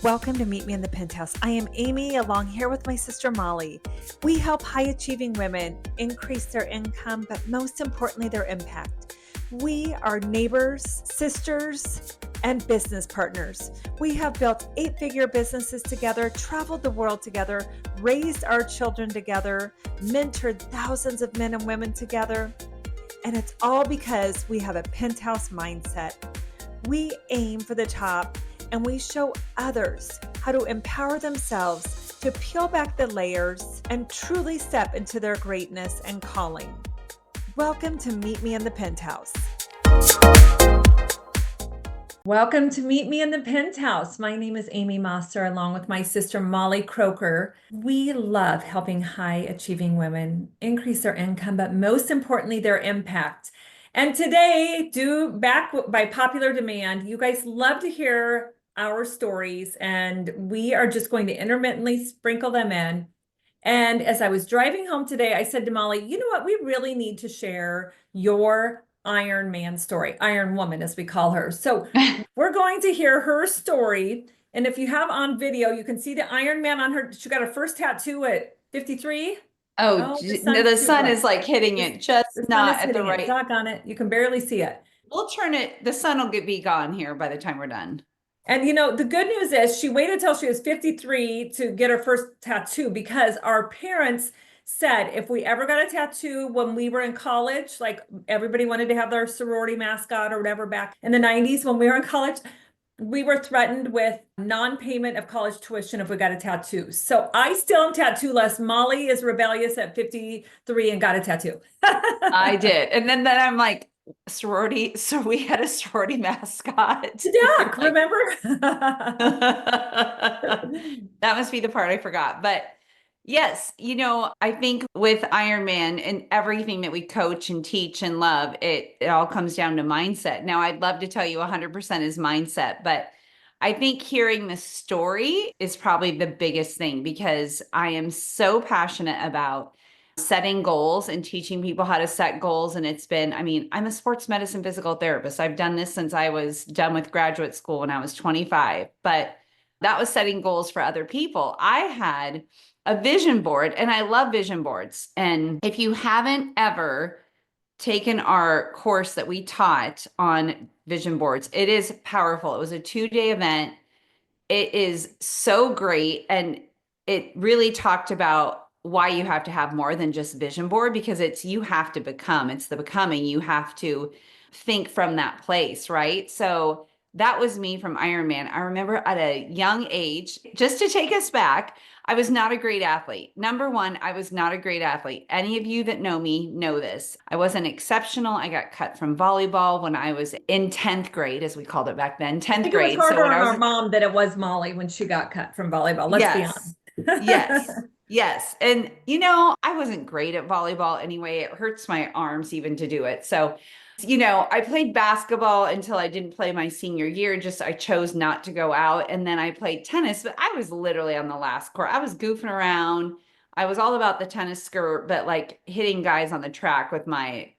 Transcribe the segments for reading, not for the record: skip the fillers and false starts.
Welcome to Meet Me in the Penthouse. I am Amy, along here with my sister Molly. We help high-achieving women increase their income, but most importantly, their impact. We are neighbors, sisters, and business partners. We have built 8-figure businesses together, traveled the world together, raised our children together, mentored thousands of men and women together, and it's all because we have a penthouse mindset. We aim for the top, and we show others how to empower themselves to peel back the layers and truly step into their greatness and calling. Welcome to Meet Me in the Penthouse. Welcome to Meet Me in the Penthouse. My name is Amy Moster, along with my sister Molly Kroeker. We love helping high-achieving women increase their income, but most importantly, their impact. And today, back by popular demand, you guys love to hear our stories, and we are just going to intermittently sprinkle them in. And as I was driving home today, I said to Molly, you know what? We really need to share your Ironman story, Iron Woman, as we call her. So we're going to hear her story. And if you have on video, you can see the Ironman on her. She got her first tattoo at 53. Oh, the sun is like hitting it, just not at the right. Doggone it. You can barely see it. We'll turn it. The sun will be gone here by the time we're done. And you know, the good news is she waited till she was 53 to get her first tattoo, because our parents said if we ever got a tattoo when we were in college, like everybody wanted to have their sorority mascot or whatever back in the 90s when we were in college, we were threatened with non-payment of college tuition if we got a tattoo. So I still am tattoo-less. Molly is rebellious at 53 and got a tattoo. I did. And then I'm like, sorority. So we had a sorority mascot. Yeah, remember? That must be the part I forgot. But yes, you know, I think with Ironman and everything that we coach and teach and love, it all comes down to mindset. Now, I'd love to tell you 100% is mindset, but I think hearing the story is probably the biggest thing, because I am so passionate about setting goals and teaching people how to set goals. And it's been, I mean, I'm a sports medicine physical therapist. I've done this since I was done with graduate school when I was 25, but that was setting goals for other people. I had a vision board, and I love vision boards. And if you haven't ever taken our course that we taught on vision boards, it is powerful. It was a 2-day event. It is so great. And it really talked about why you have to have more than just vision board, because you have to become, it's the becoming. You have to think from that place, right? So that was me from Ironman. I remember at a young age, just to take us back, I was not a great athlete. Number one, I was not a great athlete. Any of you that know me know this. I wasn't exceptional. I got cut from volleyball when I was in 10th grade, as we called it back then, 10th grade. It was harder on our mom than it was Molly when she got cut from volleyball. Let's be honest. Yes. Yes. And, you know, I wasn't great at volleyball anyway. It hurts my arms even to do it. So, you know, I played basketball until I didn't play my senior year. I chose not to go out. And then I played tennis, but I was literally on the last court. I was goofing around. I was all about the tennis skirt, but like hitting guys on the track with my,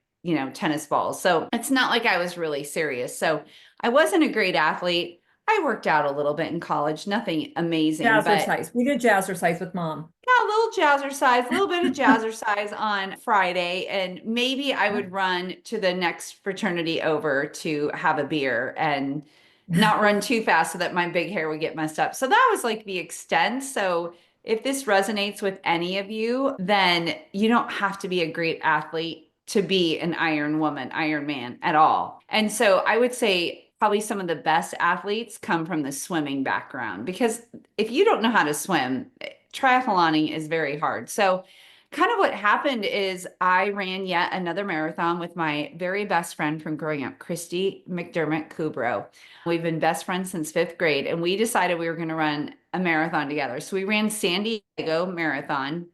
tennis balls. So it's not like I was really serious. So I wasn't a great athlete. I worked out a little bit in college, nothing amazing. Jazzercise. We did jazzercise with mom. Yeah, a little jazzercise, a little bit of jazzercise on Friday. And maybe I would run to the next fraternity over to have a beer and not run too fast so that my big hair would get messed up. So that was like the extent. So if this resonates with any of you, then you don't have to be a great athlete to be an Iron Woman, Iron Man at all. And so I would say probably some of the best athletes come from the swimming background, because if you don't know how to swim, triathloning is very hard. So kind of what happened is I ran yet another marathon with my very best friend from growing up, Christy McDermott Kubrow. We've been best friends since 5th grade, and we decided we were going to run a marathon together. So we ran San Diego Marathon.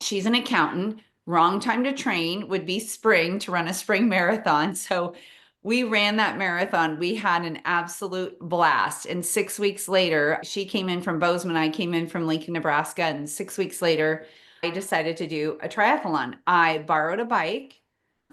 She's an accountant. Wrong time to train would be spring to run a spring marathon. So we ran that marathon. We had an absolute blast. And 6 weeks later, she came in from Bozeman. I came in from Lincoln, Nebraska. And 6 weeks later, I decided to do a triathlon. I borrowed a bike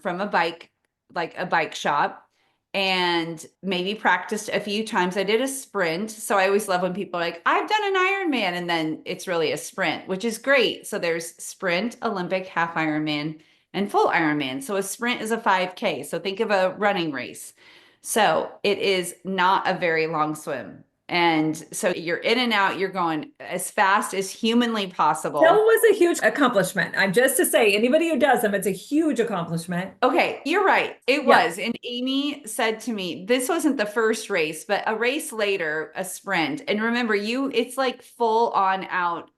from a bike shop. and maybe practiced a few times. I did a sprint. So I always love when people are like, I've done an Ironman, and then it's really a sprint, which is great. So there's sprint, Olympic, half Ironman, and full Ironman. So a sprint is a 5K. So think of a running race. So it is not a very long swim. And so you're in and out, you're going as fast as humanly Still possible. was a huge accomplishment. I'm just to say, anybody who does them, it's a huge accomplishment. Okay, you're right. It Yeah. was. And Amy said to me, this wasn't the first race, but a race later, a sprint. And remember, it's like full on out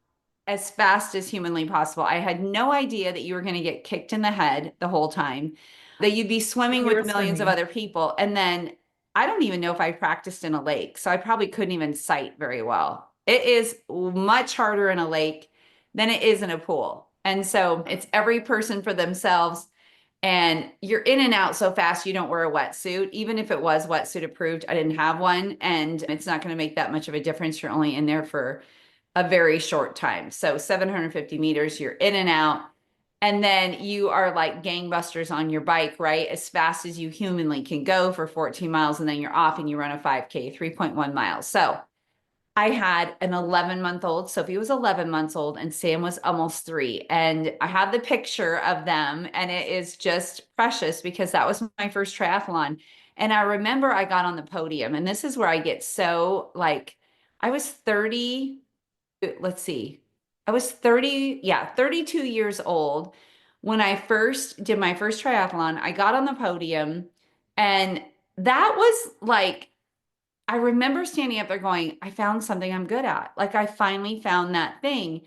as fast as humanly possible. I had no idea that you were going to get kicked in the head the whole time, that you'd be swimming You were with millions of swimming. other people. And then I don't even know if I practiced in a lake. So I probably couldn't even sight very well. It is much harder in a lake than it is in a pool. And so it's every person for themselves. And you're in and out so fast, you don't wear a wetsuit. Even if it was wetsuit approved, I didn't have one. And it's not going to make that much of a difference. You're only in there for a very short time. So 750 meters, you're in and out. And then you are like gangbusters on your bike, right? As fast as you humanly can go for 14 miles. And then you're off and you run a 5K, 3.1 miles. So I had an 11-month-old. Sophie was 11 months old and Sam was almost 3. And I have the picture of them and it is just precious because that was my first triathlon. And I remember I got on the podium, and this is where I get so like, I was 30, let's see, I was 30, yeah, 32 years old when I first did my first triathlon. I got on the podium, and that was like, I remember standing up there going, I found something I'm good at. Like I finally found that thing.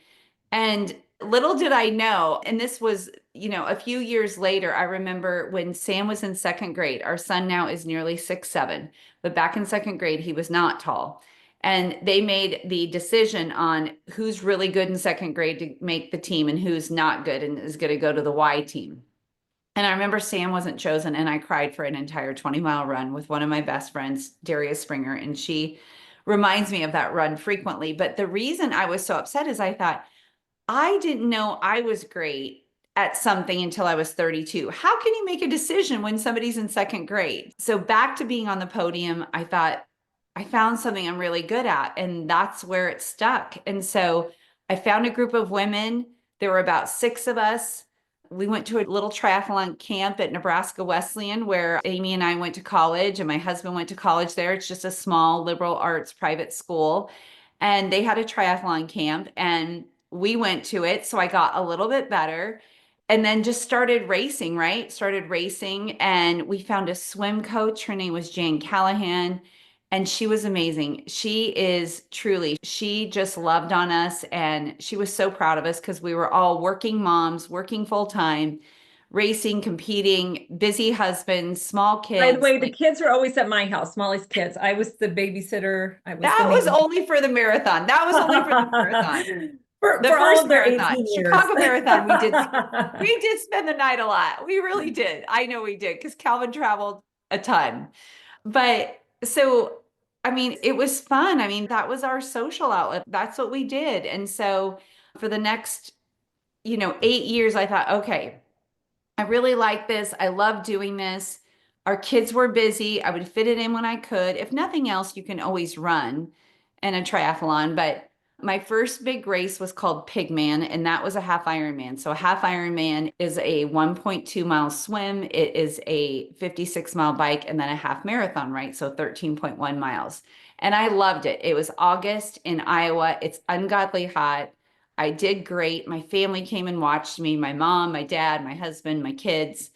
And little did I know, and this was, a few years later, I remember when Sam was in second grade. Our son now is nearly 6'7", but back in second grade, he was not tall. And they made the decision on who's really good in second grade to make the team and who's not good and is going to go to the Y team. And I remember Sam wasn't chosen, and I cried for an entire 20-mile run with one of my best friends, Daria Springer, and she reminds me of that run frequently. But the reason I was so upset is I thought, I didn't know I was great at something until I was 32. How can you make a decision when somebody's in second grade? So back to being on the podium, I thought I found something I'm really good at, and that's where it stuck. And so I found a group of women. There were about 6 of us. We went to a little triathlon camp at Nebraska Wesleyan where Amy and I went to college, and my husband went to college there. It's just a small liberal arts private school. And they had a triathlon camp, and we went to it. So I got a little bit better and then just started racing, right? Started racing, and we found a swim coach. Her name was Jane Callahan, and she was amazing. She is truly, she just loved on us, and she was so proud of us because we were all working moms, working full time, racing, competing, busy husbands, small By the kids. way, the kids were always at my house, Molly's kids. I was the babysitter. I was the That was nanny. only for the marathon. That was only for the marathon. For, The for all first of their marathon, 18 years. Chicago Marathon, we did spend the night a lot. We really did. I know we did because Calvin traveled a ton. But so, I mean, it was fun. I mean, that was our social outlet. That's what we did. And so for the next, 8 years, I thought, okay, I really like this. I love doing this. Our kids were busy. I would fit it in when I could. If nothing else, you can always run in a triathlon. But my first big race was called Pigman, and that was a half Ironman. So a half Ironman is a 1.2-mile swim. It is a 56-mile bike, and then a half marathon, right? So 13.1 miles. And I loved it. It was August in Iowa. It's ungodly hot. I did great. My family came and watched me, my mom, my dad, my husband, my kids.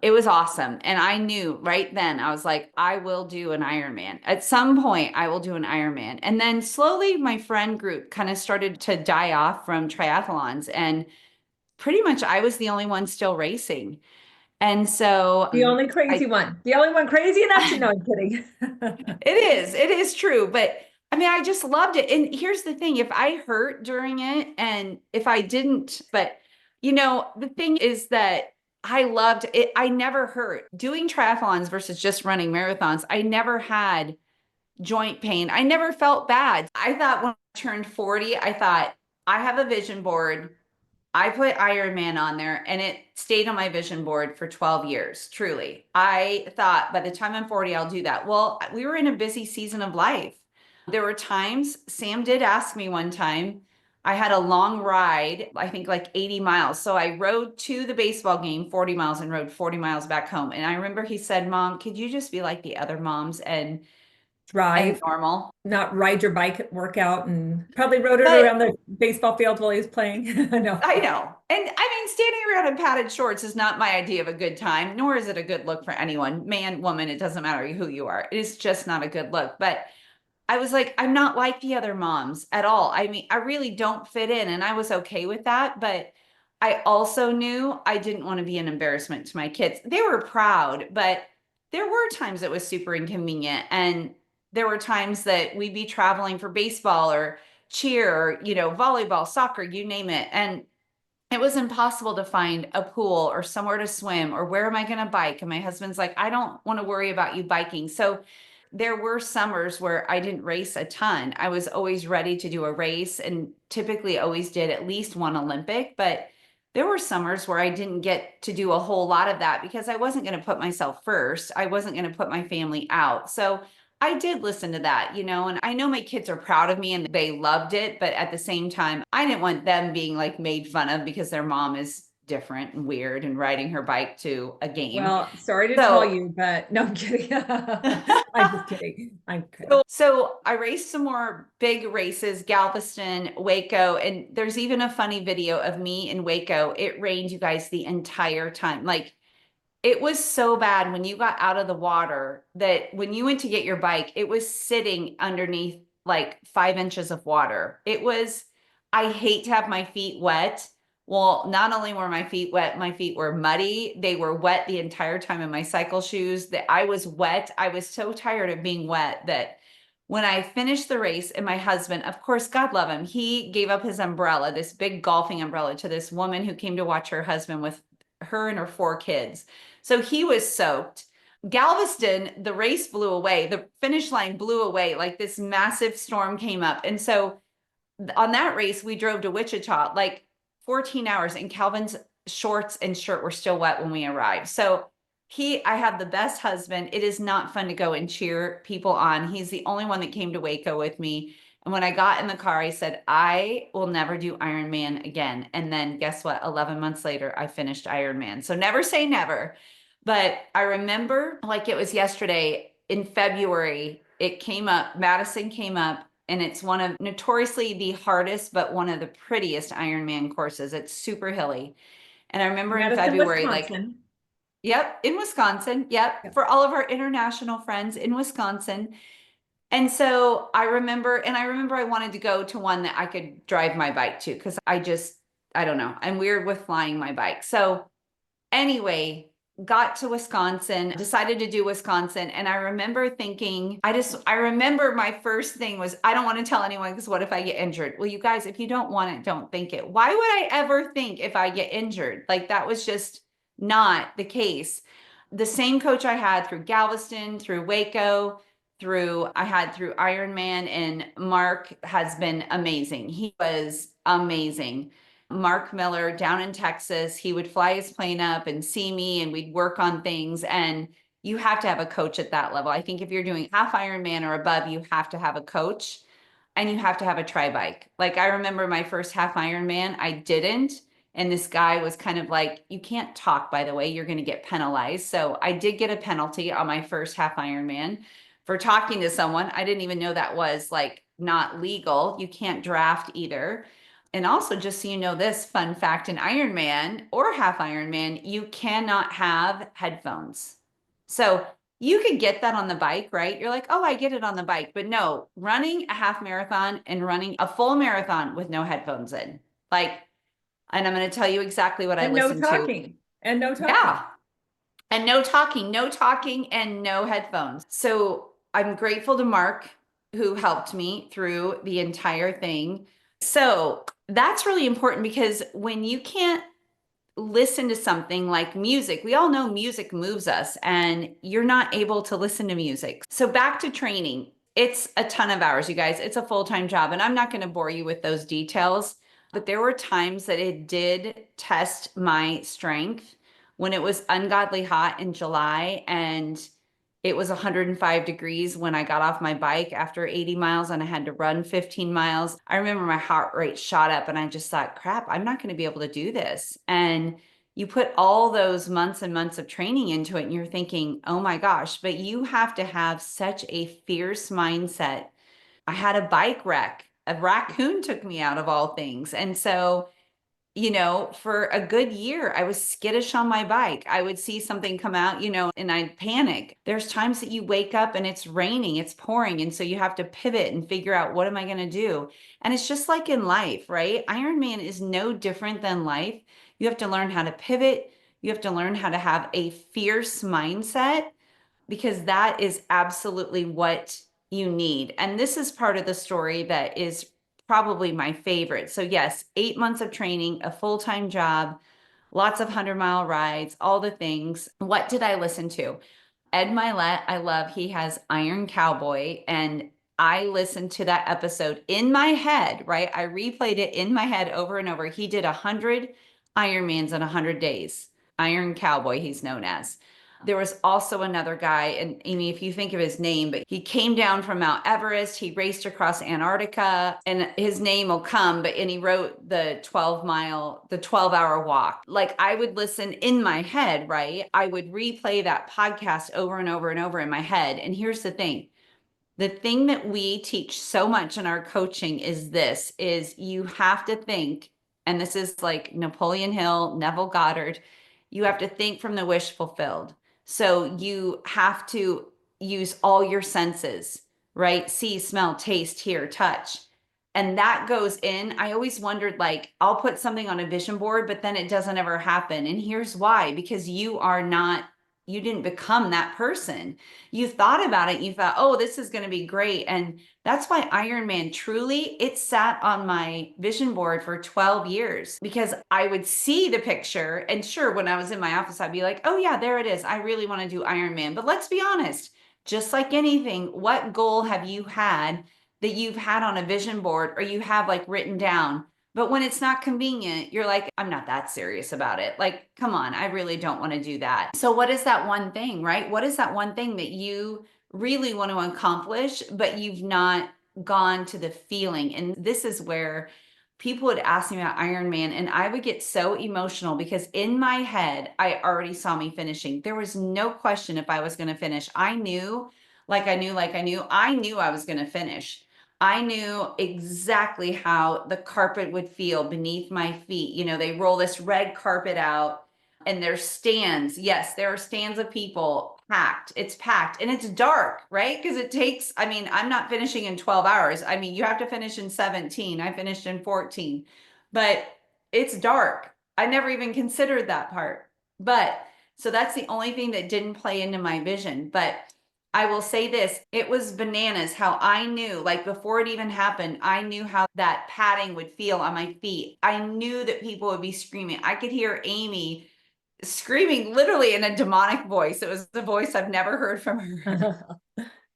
It was awesome. And I knew right then, I was like, I will do an Ironman. At some point, I will do an Ironman. And then slowly, my friend group kind of started to die off from triathlons. And pretty much, I was the only one still racing. And so The only crazy I, one. The only one crazy enough to know. I'm kidding. it is true. But I mean, I just loved it. And here's the thing, if I hurt during it and if I didn't, but the thing is that I loved it. I never hurt doing triathlons versus just running marathons. I never had joint pain. I never felt bad. I thought when I turned 40, I thought I have a vision board. I put Ironman on there and it stayed on my vision board for 12 years, truly. I thought by the time I'm 40, I'll do that. Well, we were in a busy season of life. There were times, Sam did ask me one time, I had a long ride, I think like 80 miles. So I rode to the baseball game 40 miles and rode 40 miles back home. And I remember he said, Mom, could you just be like the other moms and Drive, normal? not ride your bike at workout, and probably rode it But around the baseball field while he was playing. No. I know. And I mean, standing around in padded shorts is not my idea of a good time, nor is it a good look for anyone, man, woman, it doesn't matter who you are. It is just not a good look. But I was like, I'm not like the other moms at all. I mean, I really don't fit in. And I was okay with that. But I also knew I didn't want to be an embarrassment to my kids. They were proud, but there were times it was super inconvenient. And there were times that we'd be traveling for baseball or cheer or, volleyball, soccer, you name it. And it was impossible to find a pool or somewhere to swim or where am I going to bike? And my husband's like, I don't want to worry about you biking. So there were summers where I didn't race a ton. I was always ready to do a race and typically always did at least one Olympic, but there were summers where I didn't get to do a whole lot of that because I wasn't going to put myself first. I wasn't going to put my family out. So I did listen to that, and I know my kids are proud of me and they loved it, but at the same time, I didn't want them being like made fun of because their mom is different and weird and riding her bike to a game. Well, sorry to tell you, but no, I'm kidding. I'm just kidding. I'm kidding. So I raced some more big races, Galveston, Waco, and there's even a funny video of me in Waco. It rained, you guys, the entire time. Like it was so bad when you got out of the water that when you went to get your bike, it was sitting underneath like 5 inches of water. I hate to have my feet wet. Well, not only were my feet wet, my feet were muddy. They were wet the entire time in my cycle shoes. That I was wet. I was so tired of being wet that when I finished the race, and my husband, of course, God love him, he gave up his umbrella, this big golfing umbrella, to this woman who came to watch her husband with her and her 4 kids. So he was soaked. Galveston, the race blew away. The finish line blew away. Like this massive storm came up. And so on that race, we drove to Wichita like 14 hours, and Calvin's shorts and shirt were still wet when we arrived. So I have the best husband. It is not fun to go and cheer people on. He's the only one that came to Waco with me. And when I got in the car, I said, I will never do Ironman again. And then guess what? 11 months later, I finished Ironman. So never say never. But I remember like it was yesterday in February, it came up, Madison came up, and it's one of notoriously the hardest, but one of the prettiest Ironman courses. It's super hilly. And I remember in February, Wisconsin. Yep, in Wisconsin. Yep, for all of our international friends in Wisconsin. And so I remember I wanted to go to one that I could drive my bike to because I don't know, I'm weird with flying my bike. So anyway, got to Wisconsin, decided to do Wisconsin. And I remember thinking, I remember my first thing was, I don't want to tell anyone because what if I get injured? Well, you guys, if you don't want it, don't think it. Why would I ever think if I get injured? Like that was just not the case. The same coach I had through Galveston, through Waco, through Ironman, and Mark has been amazing. He was amazing. Mark Miller down in Texas, he would fly his plane up and see me and we'd work on things. And you have to have a coach at that level. I think if you're doing half Ironman or above, you have to have a coach and you have to have a tri bike. Like I remember my first half Ironman, I didn't. And this guy was kind of like, you can't talk, by the way, you're going to get penalized. So I did get a penalty on my first half Ironman for talking to someone. I didn't even know that was like not legal. You can't draft either. And also, just so you know, this fun fact, in Ironman or half Ironman, you cannot have headphones. So you could get that on the bike, right? You're like, oh, I get it on the bike. But no, running a half marathon and running a full marathon with no headphones in. Like, and I'm going to tell you exactly what I listened to. And no talking. Yeah. And no talking and no headphones. So I'm grateful to Mark who helped me through the entire thing. So that's really important because when you can't listen to something like music, we all know music moves us and you're not able to listen to music. So back to training, it's a ton of hours, you guys. It's a full-time job and I'm not going to bore you with those details. But there were times that it did test my strength when it was ungodly hot in July and it was 105 degrees when I got off my bike after 80 miles and I had to run 15 miles. I remember my heart rate shot up and I just thought, crap, I'm not going to be able to do this. And you put all those months and months of training into it and you're thinking, oh my gosh, but you have to have such a fierce mindset. I had a bike wreck. A raccoon took me out of all things. And so, for a good year, I was skittish on my bike. I would see something come out, and I'd panic. There's times that you wake up and it's raining, it's pouring. And so you have to pivot and figure out, what am I going to do? And it's just like in life, right? Ironman is no different than life. You have to learn how to pivot. You have to learn how to have a fierce mindset because that is absolutely what you need. And this is part of the story that is probably my favorite. So yes, 8 months of training, a full-time job, lots of 100-mile rides, all the things. What did I listen to? Ed Milet, I love, he has Iron Cowboy, and I listened to that episode in my head, right? I replayed it in my head over and over. He did 100 Ironmans in 100 days. Iron Cowboy, he's known as. There was also another guy, and Amy, if you think of his name, but he came down from Mount Everest, he raced across Antarctica, and his name will come, and he wrote the 12-hour walk. Like, I would listen in my head, right? I would replay that podcast over and over and over in my head. And here's the thing that we teach so much in our coaching is you have to think, and this is like Napoleon Hill, Neville Goddard, you have to think from the wish fulfilled. So you have to use all your senses, right? See, smell, taste, hear, touch. And that goes in. I always wondered, like, I'll put something on a vision board, but then it doesn't ever happen. And here's why, because you didn't become that person. You thought about it. You thought, oh, this is going to be great. And that's why Ironman truly, it sat on my vision board for 12 years because I would see the picture. And sure, when I was in my office, I'd be like, oh yeah, there it is. I really want to do Ironman. But let's be honest, just like anything, what goal have you had that you've had on a vision board or you have like written down? But when it's not convenient, you're like, I'm not that serious about it. Like, come on, I really don't want to do that. So what is that one thing, right? What is that one thing that you really want to accomplish, but you've not gone to the feeling? And this is where people would ask me about Ironman and I would get so emotional because in my head, I already saw me finishing. There was no question if I was going to finish. I knew I was going to finish. I knew exactly how the carpet would feel beneath my feet. They roll this red carpet out and there's stands. Yes, there are stands of people packed. It's packed and it's dark, right? Because I'm not finishing in 12 hours. You have to finish in 17. I finished in 14, but it's dark. I never even considered that part. So that's the only thing that didn't play into my vision. But I will say this, it was bananas how I knew, like before it even happened, I knew how that padding would feel on my feet. I knew that people would be screaming. I could hear Amy screaming literally in a demonic voice. It was the voice I've never heard from her.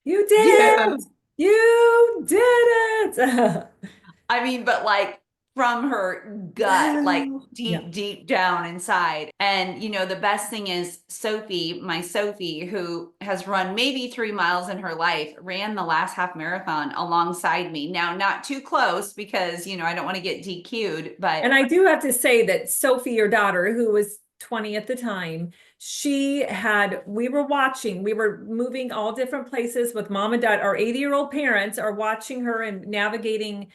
You did it! You did it! But like from her gut, like deep down inside. And, the best thing is my Sophie, who has run maybe 3 miles in her life, ran the last half marathon alongside me. Now, not too close because, I don't want to get DQ'd, but. And I do have to say that Sophie, your daughter, who was 20 at the time, we were moving all different places with mom and dad. Our 80-year-old parents are watching her and navigating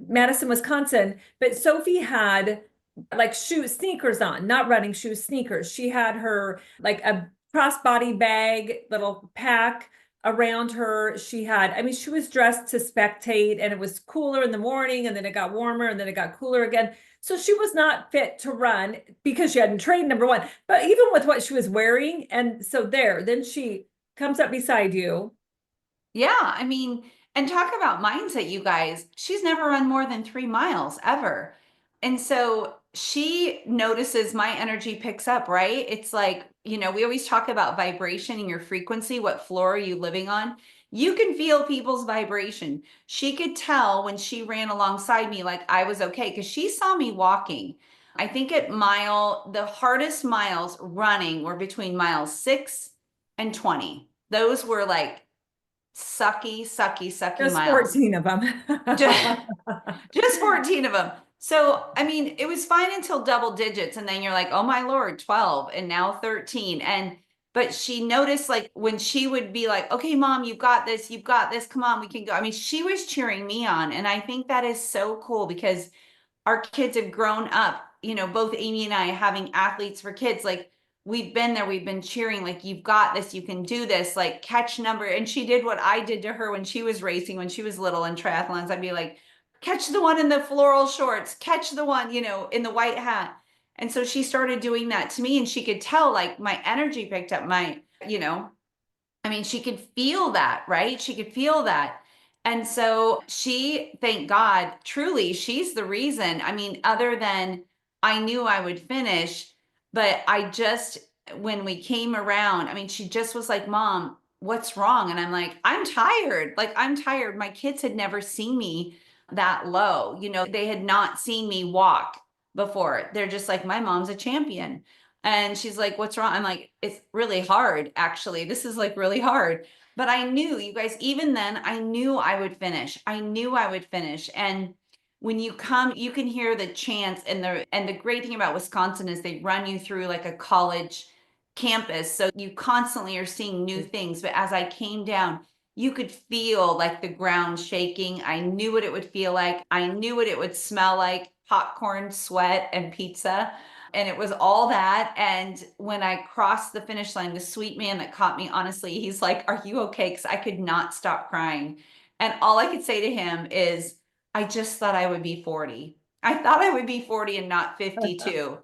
Madison, Wisconsin. But Sophie had like sneakers on, not running shoes, sneakers. She had her like a crossbody bag, little pack around her. She was dressed to spectate and it was cooler in the morning and then it got warmer and then it got cooler again. So she was not fit to run because she hadn't trained, number one, but even with what she was wearing. And so then she comes up beside you. Yeah. And talk about mindset, you guys. She's never run more than 3 miles ever. And so she notices my energy picks up, right? It's like, we always talk about vibration and your frequency. What floor are you living on? You can feel people's vibration. She could tell when she ran alongside me, like I was okay, because she saw me walking. I think the hardest miles running were between miles 6 and 20. Those were like sucky Just miles. 14 of them. Just 14 of them. So, I mean, it was fine until double digits. And then you're like, oh my Lord, 12 and now 13. But she noticed, like, when she would be like, okay, mom, you've got this, come on, we can go. I mean, she was cheering me on. And I think that is so cool because our kids have grown up, both Amy and I having athletes for kids. Like, we've been there, we've been cheering, like, you've got this, you can do this, like, catch number. And she did what I did to her when she was racing, when she was little in triathlons. I'd be like, catch the one in the floral shorts, catch the one, in the white hat. And so she started doing that to me, and she could tell, like, my energy picked up, I mean, she could feel that, right? She could feel that. And so she, thank God, truly, she's the reason. I mean, other than I knew I would finish, but when we came around, I mean, she just was like, Mom, what's wrong? And I'm like, I'm tired. Like, I'm tired. My kids had never seen me that low. They had not seen me walk before. They're just like, my mom's a champion. And she's like, what's wrong? I'm like, it's really hard, actually. This is like really hard. But I knew, you guys, even then, I knew I would finish. I knew I would finish. And when you come, you can hear the chants, and the great thing about Wisconsin is they run you through like a college campus. So you constantly are seeing new things. But as I came down, you could feel like the ground shaking. I knew what it would feel like. I knew what it would smell like: popcorn, sweat, and pizza. And it was all that. And when I crossed the finish line, the sweet man that caught me, honestly, he's like, are you okay? Because I could not stop crying. And all I could say to him is, I just thought I would be 40. I thought I would be 40 and not 52.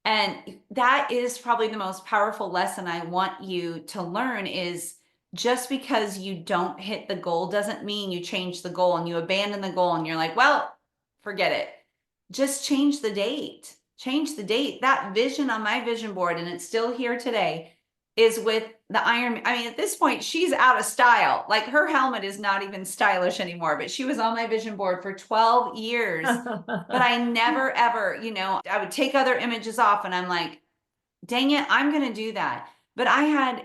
And that is probably the most powerful lesson I want you to learn is, just because you don't hit the goal doesn't mean you change the goal and you abandon the goal and you're like, well, forget it. Just change the date. Change the date. That vision on my vision board, and it's still here today, is with the Ironman. I mean, at this point, she's out of style. Like, her helmet is not even stylish anymore, but she was on my vision board for 12 years. But I never, ever, I would take other images off and I'm like, dang it, I'm going to do that. But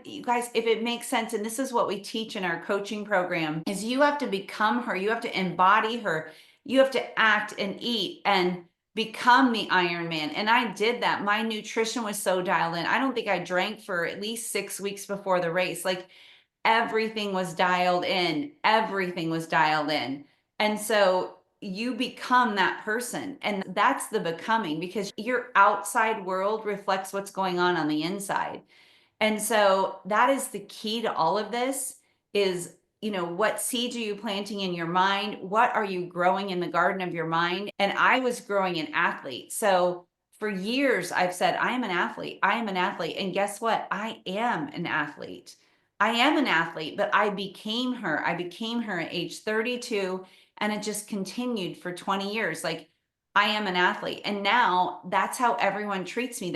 you guys, if it makes sense, and this is what we teach in our coaching program, is you have to become her. You have to embody her. You have to act and eat and become the Ironman. And I did that. My nutrition was so dialed in. I don't think I drank for at least 6 weeks before the race. Like, everything was dialed in. Everything was dialed in. And so you become that person, and that's the becoming, because your outside world reflects what's going on the inside. And so that is the key to all of this is, what seeds are you planting in your mind? What are you growing in the garden of your mind? And I was growing an athlete. So for years I've said, I am an athlete. I am an athlete. And guess what? I am an athlete. I am an athlete, but I became her. I became her at age 32, and it just continued for 20 years. Like, I am an athlete. And now that's how everyone treats me.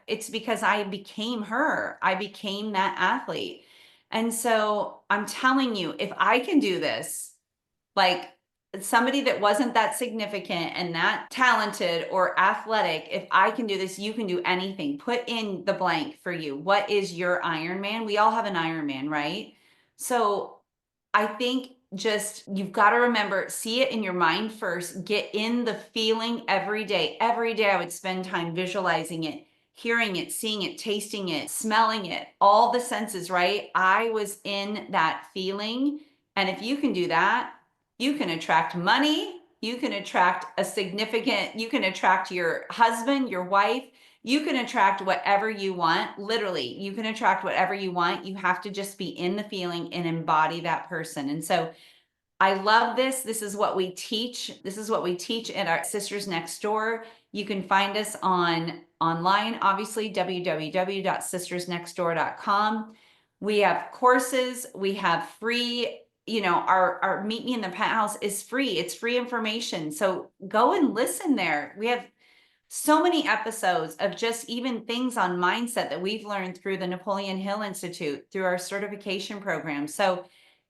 It's because I became her. I became that athlete. And so I'm telling you, if I can do this, like, somebody that wasn't that significant and that talented or athletic, if I can do this, you can do anything. Put in the blank for you. What is your Ironman? We all have an Ironman, right? So I think just, you've got to remember, see it in your mind first, get in the feeling every day. Every day I would spend time visualizing it, hearing it, seeing it, tasting it, smelling it, all the senses, right? I was in that feeling. And if you can do that, you can attract money. You can attract you can attract your husband, your wife. You can attract whatever you want. Literally, you can attract whatever you want. You have to just be in the feeling and embody that person. And so I love this. This is what we teach. This is what we teach at our Sisters Next Door. You can find us online, obviously, www.sistersnextdoor.com. We have courses. We have free, our Meet Me in the Penthouse is free. It's free information. So go and listen there. We have so many episodes of just even things on mindset that we've learned through the Napoleon Hill Institute, through our certification program. So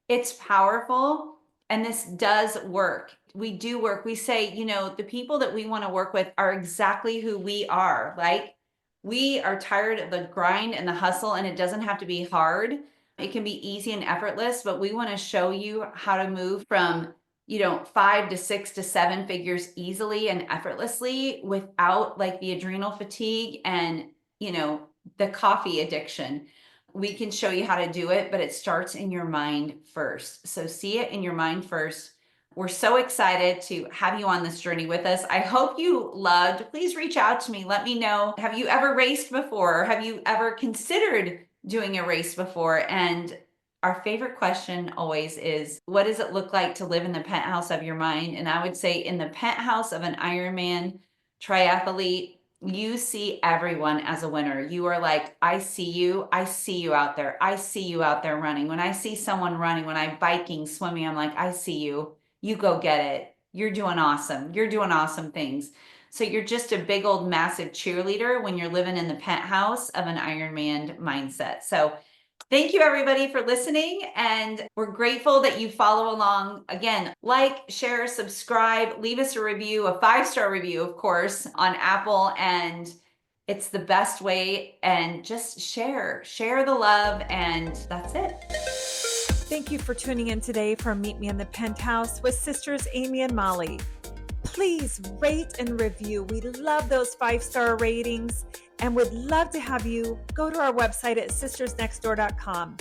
It's powerful, and this does work. We do work. We say, the people that we want to work with are exactly who we are. Like, we are tired of the grind and the hustle, and it doesn't have to be hard. It can be easy and effortless, but we want to show you how to move from, 5 to 6 to 7 figures easily and effortlessly without like the adrenal fatigue and, the coffee addiction. We can show you how to do it, but it starts in your mind first. So see it in your mind first. We're so excited to have you on this journey with us. I hope you loved. Please reach out to me. Let me know. Have you ever raced before? Have you ever considered doing a race before? And our favorite question always is, what does it look like to live in the penthouse of your mind? And I would say in the penthouse of an Ironman triathlete, you see everyone as a winner. You are like, I see you out there. I see you out there running. When I see someone running, when I'm biking, swimming, I'm like, I see you. You go get it. You're doing awesome. You're doing awesome things. So you're just a big old massive cheerleader when you're living in the penthouse of an Ironman mindset. So thank you everybody for listening, and we're grateful that you follow along. Again, like, share, subscribe, leave us a review, a 5-star review, of course, on Apple, and it's the best way. And just share the love, and that's it. Thank you for tuning in today for Meet Me in the Penthouse with Sisters Amy and Molly. Please rate and review. We love those 5-star ratings and would love to have you go to our website at sistersnextdoor.com.